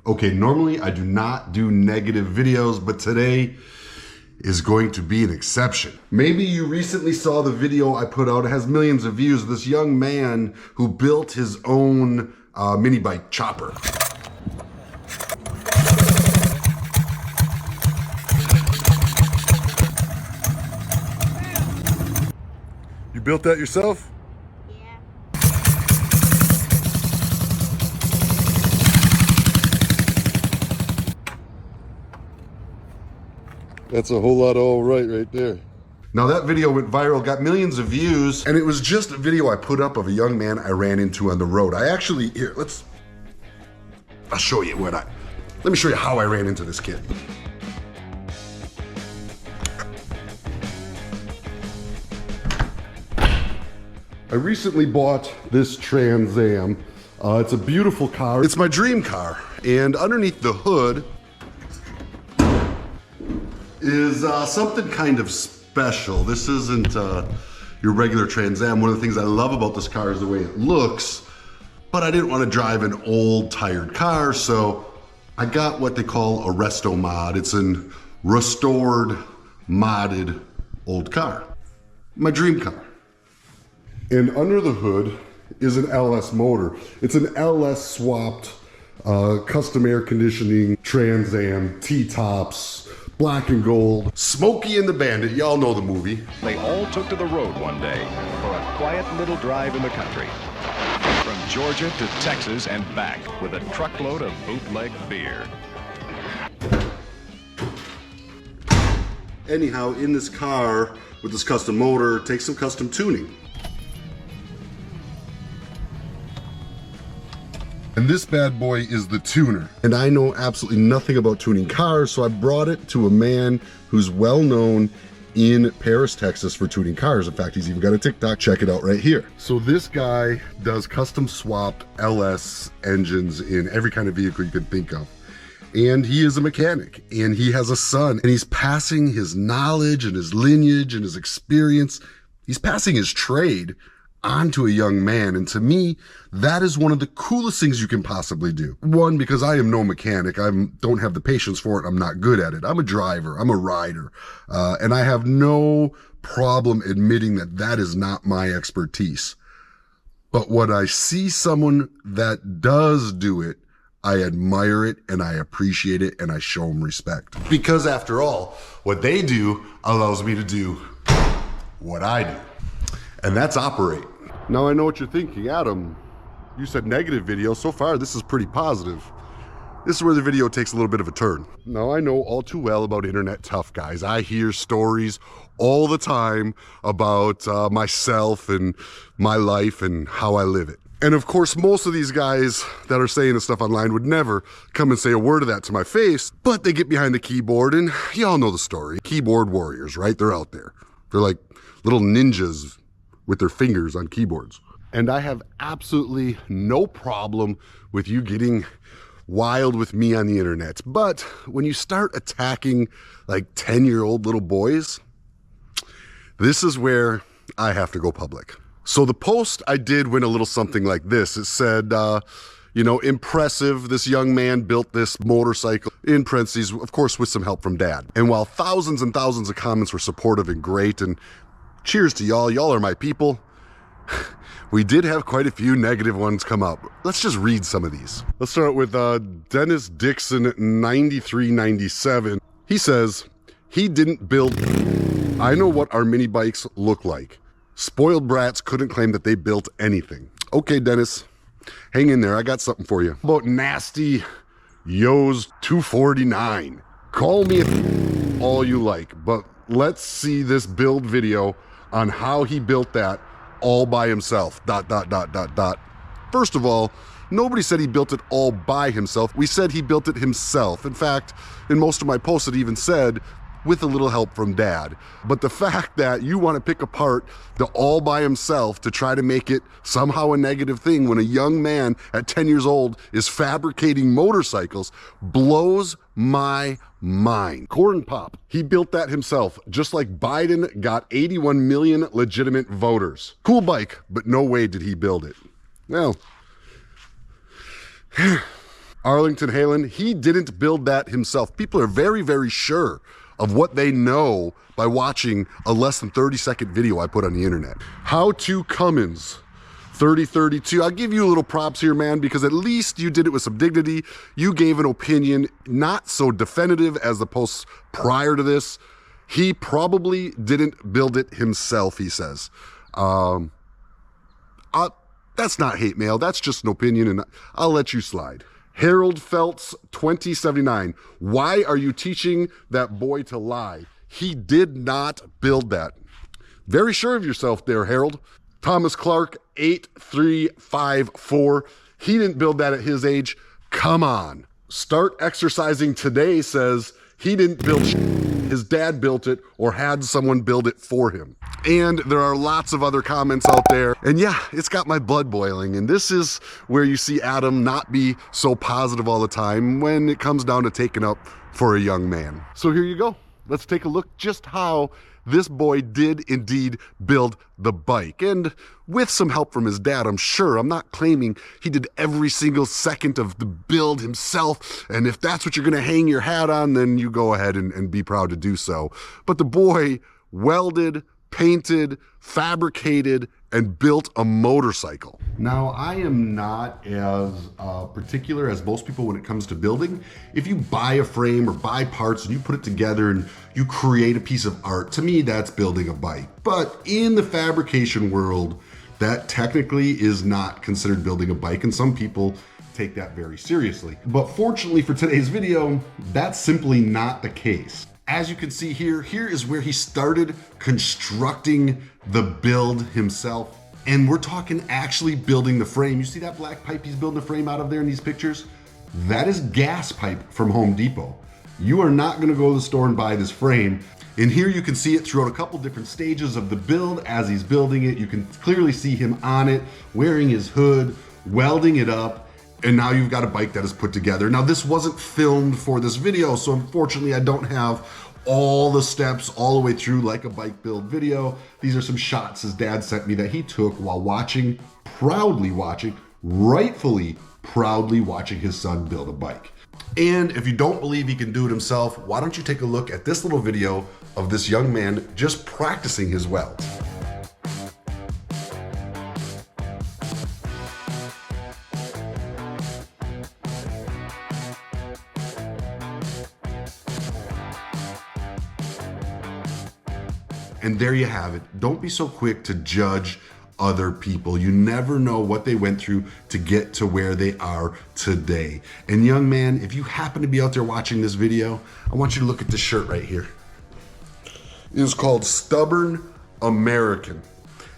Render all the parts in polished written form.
Okay, normally I do not do negative videos, but today is going to be an exception. Maybe you recently saw the video I put out. It has millions of views. This young man who built his own mini bike chopper. You built that yourself? Yeah. That's a whole lot of all right there. Now that video went viral, got millions of views, and it was just a video I put up of a young man I ran into on the road. I'll show you let me show you how I ran into this kid. I recently bought this Trans Am. It's a beautiful car. It's my dream car. And underneath the hood is something kind of special. This isn't your regular Trans Am. One of the things I love about this car is the way it looks, but I didn't want to drive an old tired car, so I got what they call a resto mod. It's an restored, modded old car. My dream car. And under the hood is an LS motor. It's an LS swapped custom air conditioning Trans Am, T-tops, black and gold. Smokey and the Bandit, y'all know the movie. They all took to the road one day for a quiet little drive in the country. From Georgia to Texas and back with a truckload of bootleg beer. Anyhow, in this car with this custom motor, it takes some custom tuning. And this bad boy is the tuner. And I know absolutely nothing about tuning cars, so I brought it to a man who's well known in Paris, Texas for tuning cars. In fact, he's even got a TikTok. Check it out right here. So this guy does custom swapped LS engines in every kind of vehicle you could think of. And he is a mechanic, and he has a son, and he's passing his knowledge and his lineage and his experience. He's passing his trade onto a young man, and to me, that is one of the coolest things you can possibly do. One, because I am no mechanic. I don't have the patience for it. I'm not good at it. I'm a driver. I'm a rider. And I have no problem admitting that that is not my expertise. But when I see someone that does do it, I admire it and I appreciate it and I show them respect. Because after all, what they do allows me to do what I do. And that's operate. Now I know what you're thinking, Adam. You said negative video. So far, this is pretty positive. This is where the video takes a little bit of a turn. Now I know all too well about internet tough guys. I hear stories all the time about myself and my life and how I live it. And of course, most of these guys that are saying this stuff online would never come and say a word of that to my face, but they get behind the keyboard and y'all know the story. Keyboard warriors, right? They're out there. They're like little ninjas with their fingers on keyboards. And I have absolutely no problem with you getting wild with me on the internet. But when you start attacking like 10-year-old little boys, this is where I have to go public. So the post I did went a little something like this. It said, impressive, this young man built this motorcycle, in parentheses, of course, with some help from dad. And while thousands and thousands of comments were supportive and great, and cheers to y'all are my people, we did have quite a few negative ones come up. Let's just read some of these. Let's start with Dennis Dixon 9397. He says, he didn't build. I know what our mini bikes look like. Spoiled brats couldn't claim that they built anything. Okay, Dennis, hang in there. I got something for you. How about Nasty Yo's 249. Call me all you like, but let's see this build video on how he built that all by himself, ... First of all, nobody said he built it all by himself. We said he built it himself. In fact, in most of my posts, it even said, with a little help from dad. But the fact that you want to pick apart the all by himself to try to make it somehow a negative thing when a young man at 10 years old is fabricating motorcycles blows my mind. Corn Pop, he built that himself, just like Biden got 81 million legitimate voters. Cool bike, but no way did he build it. Well, Arlington Halen, he didn't build that himself. People are very, very sure of what they know by watching a less than 30-second video I put on the internet. How to Cummins 3032. I'll give you a little props here, man, because at least you did it with some dignity. You gave an opinion not so definitive as the posts prior to this. He probably didn't build it himself, he says. That's not hate mail. That's just an opinion, and I'll let you slide. Harold Feltz 2079. Why are you teaching that boy to lie? He did not build that. Very sure of yourself there, Harold. Thomas Clark 8354. He didn't build that at his age. Come on. Start Exercising Today says he didn't build shit. His dad built it or had someone build it for him. And there are lots of other comments out there. And yeah, it's got my blood boiling. And this is where you see Adam not be so positive all the time when it comes down to taking up for a young man. So here you go. Let's take a look just how this boy did indeed build the bike. And with some help from his dad, I'm sure. I'm not claiming he did every single second of the build himself. And if that's what you're gonna hang your hat on, then you go ahead and be proud to do so. But the boy welded, painted, fabricated, and built a motorcycle. Now, I am not as particular as most people when it comes to building. If you buy a frame or buy parts and you put it together and you create a piece of art, to me, that's building a bike. But in the fabrication world, that technically is not considered building a bike, and some people take that very seriously. But fortunately for today's video, that's simply not the case. As you can see here, here is where he started constructing the build himself. And we're talking actually building the frame. You see that black pipe he's building the frame out of there in these pictures? That is gas pipe from Home Depot. You are not gonna go to the store and buy this frame. And here you can see it throughout a couple different stages of the build as he's building it. You can clearly see him on it, wearing his hood, welding it up, and now you've got a bike that is put together. Now, this wasn't filmed for this video, so unfortunately I don't have all the steps all the way through like a bike build video. These are some shots his dad sent me that he took while watching, rightfully proudly watching his son build a bike. And if you don't believe he can do it himself, why don't you take a look at this little video of this young man just practicing his welds. And there you have it. Don't be so quick to judge other people. You never know what they went through to get to where they are today. And young man, if you happen to be out there watching this video, I want you to look at this shirt right here. It is called Stubborn American.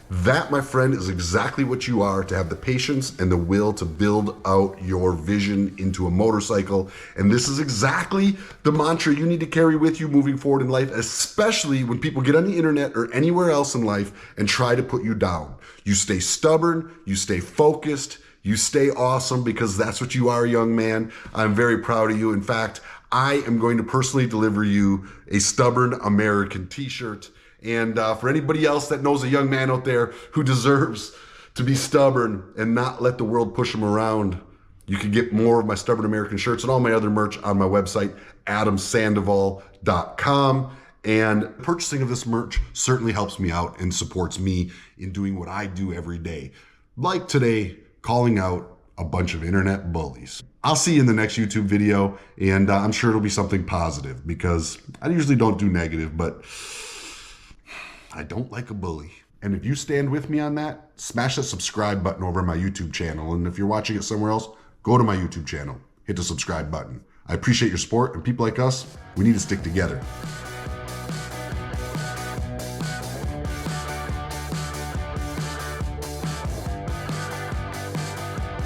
That, my friend, is exactly what you are, to have the patience and the will to build out your vision into a motorcycle. And this is exactly the mantra you need to carry with you moving forward in life, especially when people get on the internet or anywhere else in life and try to put you down. You stay stubborn, you stay focused, you stay awesome, because that's what you are, young man. I'm very proud of you. In fact, I am going to personally deliver you a Stubborn American t-shirt. And for anybody else that knows a young man out there who deserves to be stubborn and not let the world push him around, you can get more of my Stubborn American shirts and all my other merch on my website, adamsandoval.com. And purchasing of this merch certainly helps me out and supports me in doing what I do every day. Like today, calling out a bunch of internet bullies. I'll see you in the next YouTube video, and I'm sure it'll be something positive, because I usually don't do negative, but I don't like a bully. And if you stand with me on that, smash that subscribe button over on my YouTube channel. And if you're watching it somewhere else, go to my YouTube channel, hit the subscribe button. I appreciate your support, and people like us, we need to stick together.